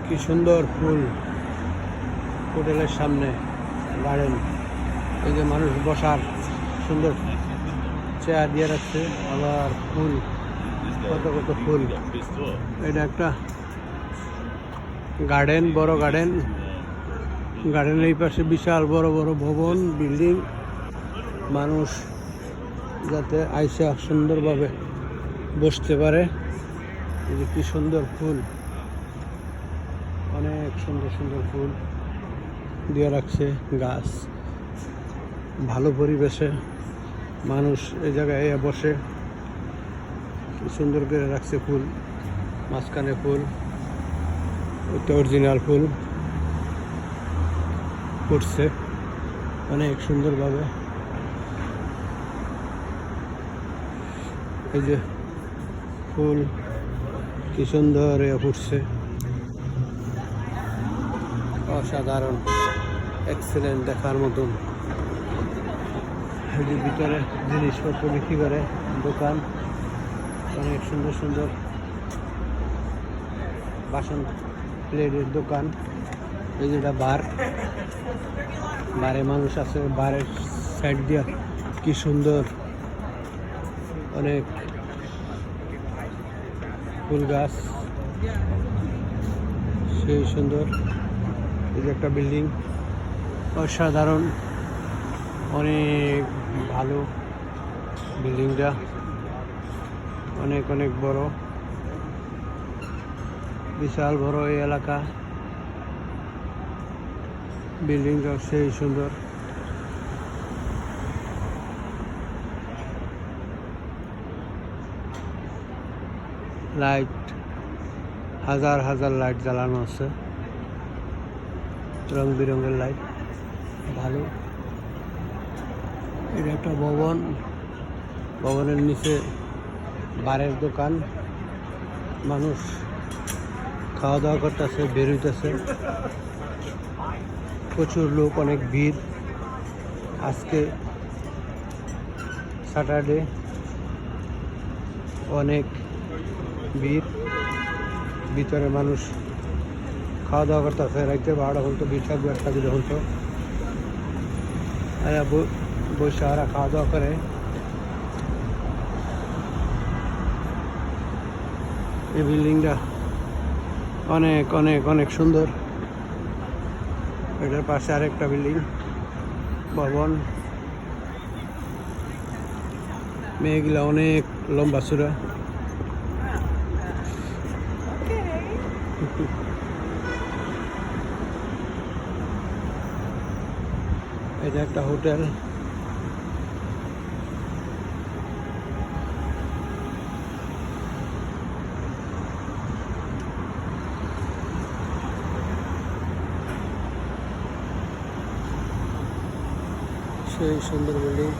কি সুন্দর ফুল হোটেলের সামনে গার্ডেন। এই যে মানুষ বসার সুন্দর চেয়ার দিয়ে রাখছে, আবার ফুল, কত কত ফুল। এটা একটা গার্ডেন, বড় গার্ডেন। গার্ডেনের এই পাশে বিশাল বড় বড় ভবন, বিল্ডিং। মানুষ যাতে আইসা সুন্দরভাবে বসতে পারে। এই যে কি সুন্দর ফুল, অনেক সুন্দর সুন্দর ফুল দিয়ে রাখছে। গাছ, ভালো পরিবেশে মানুষ এই জায়গায় বসে। কি সুন্দর করে রাখছে ফুল, মাঝখানে ফুল, ওইটা অরিজিনাল ফুল ফুটছে অনেক সুন্দরভাবে। এই যে ফুল কি সুন্দর ফুটছে, অসাধারণ, এক্সেলেন্ট, দেখার মতন। এই যে ভিতরে জিনিসপত্র বিক্রি করে দোকান, অনেক সুন্দর সুন্দর বাসন প্লেটের দোকান। এই যেটা বার, বারে মানুষ আছে, বারের সাইড দিয়া কি সুন্দর অনেক ফুল গাছ, সেই সুন্দর। এই যে একটা বিল্ডিং, অসাধারণ, অনেক ভালো বিল্ডিংটা, অনেক অনেক বড়, বিশাল বড় এই এলাকা। বিল্ডিংটা সেই সুন্দর। লাইট, হাজার হাজার লাইট জ্বালানো আছে, রং বেরঙের লাইট, ভালো। এটা একটা ভবন, ভবনের নিচে বারের দোকান। মানুষ খাওয়া দাওয়া করতেছে, বেরোইতেছে, প্রচুর লোক, অনেক ভিড়। আজকে স্যাটারডে, অনেক ভিড়। ভিতরে মানুষ খাওয়া দাওয়া করতেছে, রাইতে 12টা হল তো ভিড় থাকবে, 1টা দিলে হল তো বসে ওরা খাওয়া দাওয়া করে। এই বিল্ডিংটা অনেক অনেক অনেক সুন্দর। এটার পাশে আরেকটা বিল্ডিং, ভবন। মেয়েগুলা অনেক লম্বা চূড়া। এটা একটা হোটেল। সেই সুন্দর বিল্ডিং।